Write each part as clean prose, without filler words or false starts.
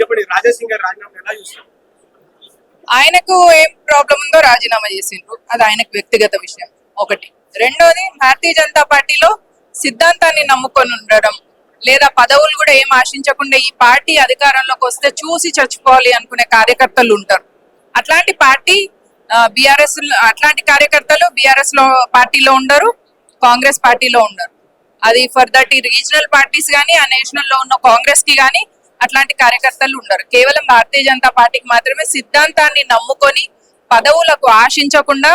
చెప్పండి, రాజాసింగ్ గారు రాజీనామా ఎలా చూస్తారు? ఆయనకు ఏం ప్రాబ్లం ఉందో రాజీనామా చేసిండ్రు, అది ఆయనకు వ్యక్తిగత విషయం ఒకటి. రెండోది, భారతీయ జనతా పార్టీలో సిద్ధాంతాన్ని నమ్ముకొని ఉండడం, లేదా పదవులు కూడా ఏం ఆశించకుండా ఈ పార్టీ అధికారంలోకి వస్తే చూసి చచ్చిపోవాలి అనుకునే కార్యకర్తలు ఉంటారు. అట్లాంటి పార్టీ బీఆర్ఎస్, అట్లాంటి కార్యకర్తలు బీఆర్ఎస్ లో పార్టీలో ఉండరు, కాంగ్రెస్ పార్టీలో ఉండరు. అది ఫర్ దట్ ఈ రీజనల్ పార్టీస్ కానీ ఆ నేషనల్ లో ఉన్న కాంగ్రెస్ కి కానీ అట్లాంటి కార్యకర్తలు ఉండరు. కేవలం భారతీయ జనతా పార్టీకి మాత్రమే సిద్ధాంతాన్ని నమ్ముకొని పదవులకు ఆశించకుండా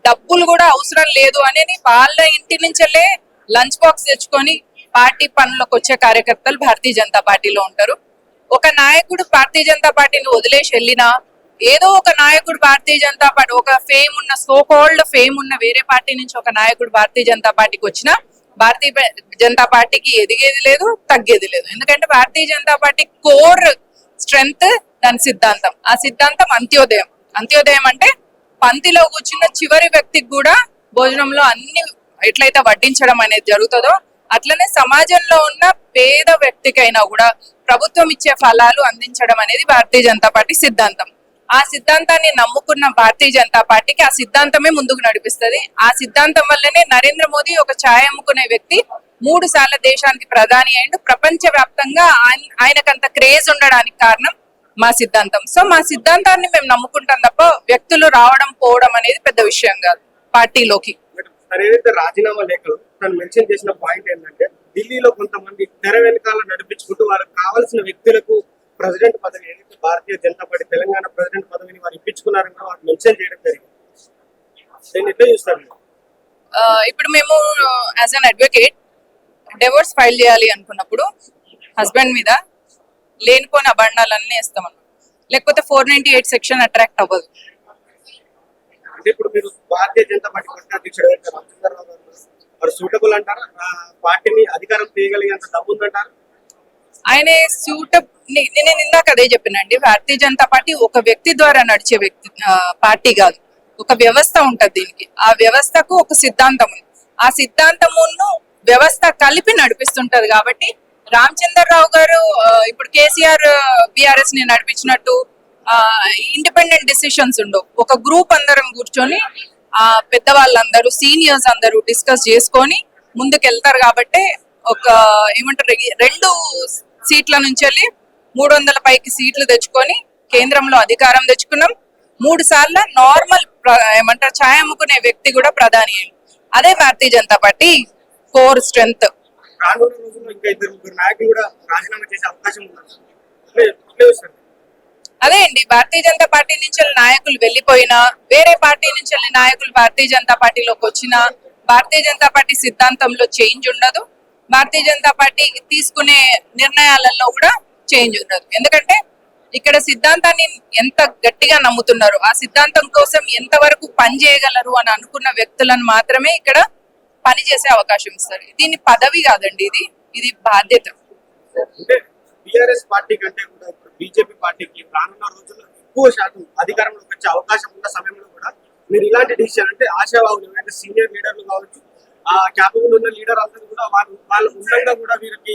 డబ్బులు కూడా అవసరం లేదు అనేది వాళ్ళ ఇంటి నుంచెల్లే లంచ్ బాక్స్ తెచ్చుకొని పార్టీ పనులకు వచ్చే కార్యకర్తలు భారతీయ జనతా పార్టీలో ఉంటారు. ఒక నాయకుడు భారతీయ జనతా పార్టీని వదిలేసి వెళ్ళినా, ఏదో ఒక నాయకుడు భారతీయ జనతా పార్టీ ఒక ఫేమ్ ఉన్న సోకాల్డ్ ఫేమ్ ఉన్న వేరే పార్టీ నుంచి ఒక నాయకుడు భారతీయ జనతా పార్టీకి వచ్చినా భారతీయ జనతా పార్టీకి ఎదిగేది లేదు, తగ్గేది లేదు. ఎందుకంటే Bharatiya Janata party core strength దాని సిద్ధాంతం. ఆ సిద్ధాంతం అంత్యోదయం. అంత్యోదయం అంటే పంక్తిలో కూర్చున్న చివరి వ్యక్తికి కూడా భోజనంలో అన్ని ఎట్లయితే వడ్డించడం అనేది జరుగుతుందో అట్లనే సమాజంలో ఉన్న పేద వ్యక్తికైనా కూడా ప్రభుత్వం ఇచ్చే ఫలాలు అందించడం అనేది భారతీయ జనతా పార్టీ సిద్ధాంతం. ఆ సిద్ధాంతాన్ని నమ్ముకున్న భారతీయ జనతా పార్టీకి ఆ సిద్ధాంతమే ముందుకు నడిపిస్తుంది. ఆ సిద్ధాంతం వల్లనే నరేంద్ర మోదీ ఒక ఛాయ్ అమ్ముకునే వ్యక్తి 3 సార్లు దేశానికి ప్రధాని అయిండు. ప్రపంచ వ్యాప్తంగా ఆయనకంత క్రేజ్ ఉండడానికి కారణం మా సిద్ధాంతం. సో మా సిద్ధాంతాన్ని మేము నమ్ముకుంటాం తప్ప వ్యక్తులు రావడం పోవడం అనేది పెద్ద విషయం కాదు పార్టీలోకి. ఏదైతే రాజీనామా లేఖలు తను మెన్షన్ చేసిన పాయింట్ ఏంటంటే, ఢిల్లీలో కొంతమంది తెర వెనకాల నడిపించుకుంటూ వాళ్ళకి కావాల్సిన వ్యక్తులకు ప్రెసిడెంట్ పదవి, ఏదైతే భారతీయ జనతా పార్టీ తెలంగాణ ప్రెసిడెంట్ పదవిని వారు ఇప్పించుకున్నారని వారు మెన్షన్ చేయడం జరిగింది. దీన్ని ఎట్లా చూస్తారు? ఇప్పుడు మేము as an advocate divorce file చేయాలి అనుకున్నప్పుడు హస్బెండ్ మీద లేనిపోయిన అబండాలన్నీ వేస్తామన్నమాట. లేకపోతే 498 సెక్షన్ అట్రాక్ట్ అవ్వదు. అంటే ఇప్పుడు మీరు భారతీయ జనతా పార్టీ కొత్త అధ్యక్షుడు రామచంద్రరావు గారు వారు సూటబుల్ అంటారా? పార్టీని అధికారం చేయగలిగేంత డబ్బు ఉందంటారా? ఆయన నేను ఇందాక అదే చెప్పినండి, భారతీయ జనతా పార్టీ ఒక వ్యక్తి ద్వారా నడిచే పార్టీ కాదు, ఒక వ్యవస్థ ఉంటది. దీనికి ఆ వ్యవస్థకు ఒక సిద్ధాంతం ఉంది. ఆ సిద్ధాంతమును వ్యవస్థ కలిపి నడిపిస్తుంటది. కాబట్టి రామచంద్రరావు గారు ఇప్పుడు కేసీఆర్ బీఆర్ఎస్ ని నడిపించినట్టు ఇండిపెండెంట్ డిసిషన్స్ ఉండవు. ఒక గ్రూప్ అందరం కూర్చొని పెద్దవాళ్ళందరూ సీనియర్స్ అందరూ డిస్కస్ చేసుకొని ముందుకెళ్తారు. కాబట్టి ఒక ఏమంటారు 2 సీట్ల నుంచి వెళ్ళి 300 పైకి సీట్లు తెచ్చుకొని కేంద్రంలో అధికారం తెచ్చుకున్నాం. 3 సార్లు నార్మల్ ఏమంటారు ఛాయ్ అమ్ముకునే వ్యక్తి కూడా ప్రధాని అయ్యింది. అదే Bharatiya Janata party core strength. రానున్న రోజుల్లో ఇంకా 2 నాయకులు కూడా రాజీనామా చేసే అవకాశం ఉంది. అదే అండి, భారతీయ జనతా పార్టీ నుంచి నాయకులు వెళ్ళిపోయినా, వేరే పార్టీ నుంచి వెళ్ళి నాయకులు భారతీయ జనతా పార్టీలోకి వచ్చినా భారతీయ జనతా పార్టీ సిద్ధాంతంలో చేంజ్ ఉండదు. భారతీయ జనతా పార్టీ తీసుకునే నిర్ణయాలలో కూడా చేంజ్ ఉండదు. ఎందుకంటే ఇక్కడ సిద్ధాంతాన్ని ఎంత గట్టిగా నమ్ముతున్నారు, ఆ సిద్ధాంతం కోసం ఎంతవరకు పని చేయగలరు అని అనుకున్న వ్యక్తులను మాత్రమే ఇక్కడ పని చేసే అవకాశం ఇస్తారు. దీన్ని పదవి కాదండి, ఇది బాధ్యత. టిఆర్ఎస్ పార్టీ కంటే కూడా బీజేపీ పార్టీకి రానున్న రోజుల్లో ఎక్కువ శాతం అధికారంలోకి వచ్చే అవకాశం ఉన్న సమయంలో కూడా మీరు ఇలాంటి డిసిషన్ అంటే ఆశావాహులు ఏమైతే సీనియర్ లీడర్లు కావచ్చు, ఆ క్యాపబుల్ ఉన్న లీడర్ అందరూ కూడా వాళ్ళు ఉండగా కూడా వీరికి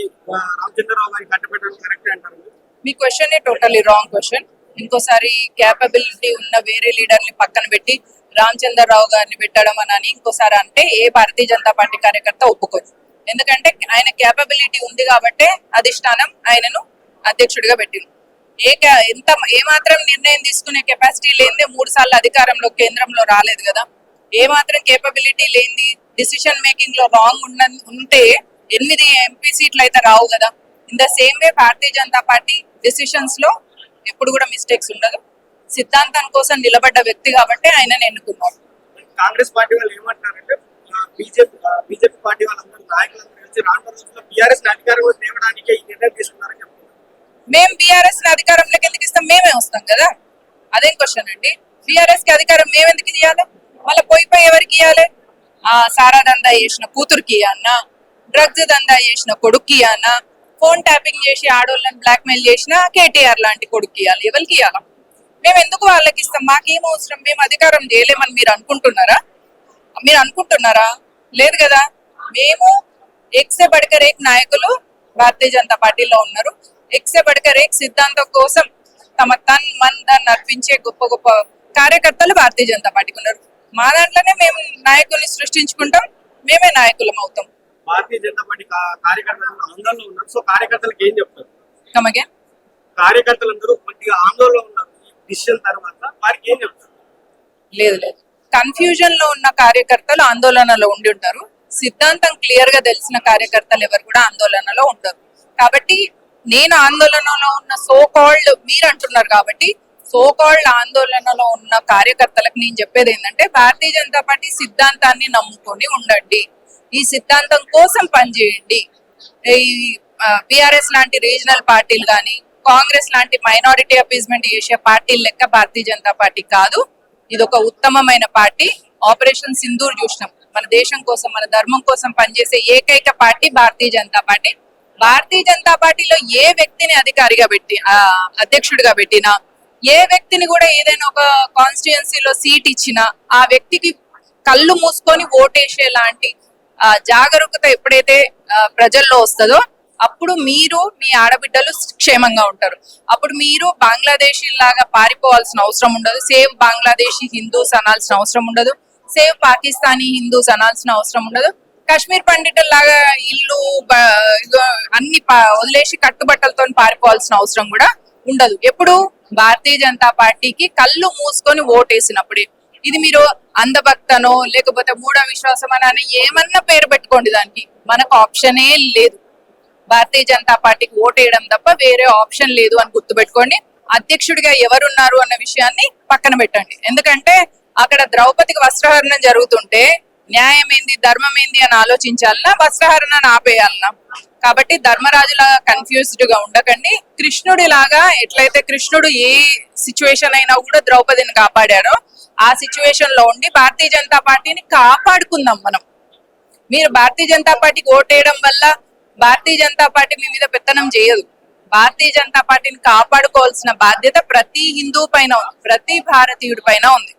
రామచంద్రరావు గారికి కట్టబెట్టడం కరెక్ట్ అంటారు? మీ క్వశ్చన్ టోటలీ రాంగ్ క్వశ్చన్. ఇంకోసారి క్యాపబిలిటీ ఉన్న వేరే లీడర్ని పక్కన పెట్టి రామచంద్రరావు గారిని పెట్టడం అని ఇంకోసారి అంటే ఏ భారతీయ జనతా పార్టీ కార్యకర్త ఒప్పుకోదు. ఎందుకంటే ఆయన క్యాపబిలిటీ ఉంది కాబట్టి అధిష్టానం ఆయనను అధ్యక్షుడిగా పెట్టింది. ఏ మాత్రం నిర్ణయం తీసుకునే కెపాసిటీ లేనిదే 3 సార్లు అధికారంలో కేంద్రంలో రాలేదు కదా. ఏ మాత్రం కేపబిలిటీ లేనిది డిసిషన్ మేకింగ్ లో రాంగ్ ఉంటే 8 ఎంపీ సీట్లు అయితే రావు కదా. In the same way Bharatiya Janata party decisions లో ఎప్పుడు కూడా మిస్టేక్స్ ఉండదు. సిద్ధాంతం కోసం నిలబడ్డ వ్యక్తి కాబట్టి ఆయనను ఎన్నుకున్నారు. కాంగ్రెస్ పార్టీ వాళ్ళు ఏమంటారంటే బీజేపీ పార్టీ వాళ్ళందరూ నాయకులందరూ కలిసి రానున్న రోజుల్లో బీఆర్ఎస్ అధికారంలో తేవడానికి ఈ నిర్ణయం తీసుకున్నారని చెప్తున్నారు. మేము బీఆర్ఎస్ అధికారంలోకి ఎందుకు ఇస్తాం? మేమే వస్తాం కదా. అదేం క్వశ్చన్ అండి? బీఆర్ఎస్ కి అధికారం మేము ఎందుకు ఇవ్వాలి? మళ్ళీ పోయి ఎవరికి ఇవ్వాలి? సారా దందా చేసిన కూతురికి అన్నా, డ్రగ్స్ దందా చేసిన కొడుక్కి అన్నా, ఫోన్ ట్యాపింగ్ చేసి ఆడోళ్ళని బ్లాక్ మెయిల్ చేసిన కేటీఆర్ లాంటి కొడుక్కి ఇవ్వాలి. ఎవరికి ఇవ్వాలా? మేము ఎందుకు వాళ్ళకి ఇస్తాం? మాకేం అవసరం? మేము అధికారం చేయలేమని మీరు అనుకుంటున్నారా? లేదు కదా. మేము ఎక్సే బడికర్ ఏక్ నాయకులు భారతీయ జనతా పార్టీలో ఉన్నారు. ఎక్సే బడకర్ ఏక్ సిద్ధాంతం కోసం తమ తన్ మన్ ధన్ అర్పించే గొప్ప గొప్ప కార్యకర్తలు భారతీయ జనతా పార్టీకి ఉన్నారు. మా దాంట్లోనే మేము నాయకుల్ని సృష్టించుకుంటాం, మేమే నాయకులం అవుతాం. భారతీయ జనతా పార్టీ కార్యకర్తలు ఆందోళనలో ఉన్నారు. సో కార్యకర్తలకు ఏం చెప్తారు? కమగే కార్యకర్తలందరూ కొద్దిగా ఆందోళనలో ఉన్నారు ఈ డిసిషన్ తర్వాత, వారికి ఏం చెప్తారు? లేదు లేదు, కన్ఫ్యూజన్ లో ఉన్న కార్యకర్తలు ఆందోళనలో ఉండి ఉంటారు. సిద్ధాంతం క్లియర్ గా తెలిసిన కార్యకర్తలు ఎవరు కూడా ఆందోళనలో ఉంటారు. కాబట్టి నేను ఆందోళనలో ఉన్న సో కాల్డ్ మీరు అంటున్నారు కాబట్టి సో కాల్డ్ ఆందోళనలో ఉన్న కార్యకర్తలకు నేను చెప్పేది ఏంటంటే భారతీయ జనతా పార్టీ సిద్ధాంతాన్ని నమ్ముకొని ఉండండి, ఈ సిద్ధాంతం కోసం పనిచేయండి. ఈ బీఆర్ఎస్ లాంటి రీజనల్ పార్టీలు కానీ కాంగ్రెస్ లాంటి మైనారిటీ అపీజ్మెంట్ చేసే పార్టీలు లెక్క భారతీయ జనతా పార్టీ కాదు. ఇది ఒక ఉత్తమమైన పార్టీ. ఆపరేషన్ సింధూర్ చూసినాం, మన దేశం కోసం మన ధర్మం కోసం పనిచేసే ఏకైక పార్టీ భారతీయ జనతా పార్టీ. భారతీయ జనతా పార్టీలో ఏ వ్యక్తిని అధికారిగా పెట్టి అధ్యక్షుడిగా పెట్టినా, ఏ వ్యక్తిని కూడా ఏదైనా ఒక కాన్స్టిట్యుయెన్సీలో సీట్ ఇచ్చినా ఆ వ్యక్తికి కళ్ళు మూసుకొని ఓటేసే లాంటి జాగరూకత ఎప్పుడైతే ప్రజల్లో వస్తుందో అప్పుడు మీరు మీ ఆడబిడ్డలు క్షేమంగా ఉంటారు. అప్పుడు మీరు బంగ్లాదేశీ లాగా పారిపోవాల్సిన అవసరం ఉండదు, సేవ్ బంగ్లాదేశీ హిందూస్ అనాల్సిన అవసరం ఉండదు, సేవ్ పాకిస్తానీ హిందూస్ అనాల్సిన అవసరం ఉండదు. కాశ్మీర్ పండితుల లాగా ఇల్లు అన్ని వదిలేసి కట్టుబట్టలతో పారిపోవాల్సిన అవసరం కూడా ఉండదు. ఎప్పుడు భారతీయ జనతా పార్టీకి కళ్ళు మూసుకొని ఓటేసినప్పుడే. ఇది మీరు అంధభక్తనో లేకపోతే మూఢ విశ్వాసం అని ఏమన్నా పేరు పెట్టుకోండి, దానికి మనకు ఆప్షనే లేదు. భారతీయ జనతా పార్టీకి ఓటేయడం తప్ప వేరే ఆప్షన్ లేదు అని గుర్తుపెట్టుకోండి. అధ్యక్షుడిగా ఎవరున్నారు అన్న విషయాన్ని పక్కన పెట్టండి. ఎందుకంటే అక్కడ ద్రౌపదికి వస్త్రహరణం జరుగుతుంటే న్యాయం ఏంది ధర్మం ఏంది అని ఆలోచించాలన్నా వస్త్రహరణాన్ని ఆపేయాలన్నా? కాబట్టి ధర్మరాజులాగా కన్ఫ్యూజ్డ్ గా ఉండకండి. కృష్ణుడి లాగా ఎట్లయితే కృష్ణుడు ఏ సిచ్యువేషన్ అయినా కూడా ద్రౌపదిని కాపాడారో ఆ సిచ్యువేషన్ లో ఉండి భారతీయ జనతా పార్టీని కాపాడుకుందాం మనం. మీరు భారతీయ జనతా పార్టీకి ఓటేయడం వల్ల భారతీయ జనతా పార్టీ మీ మీద పెత్తనం చేయదు. భారతీయ జనతా పార్టీని కాపాడుకోవాల్సిన బాధ్యత ప్రతి హిందూ పైన ఉంది, ప్రతి భారతీయుడి పైన ఉంది.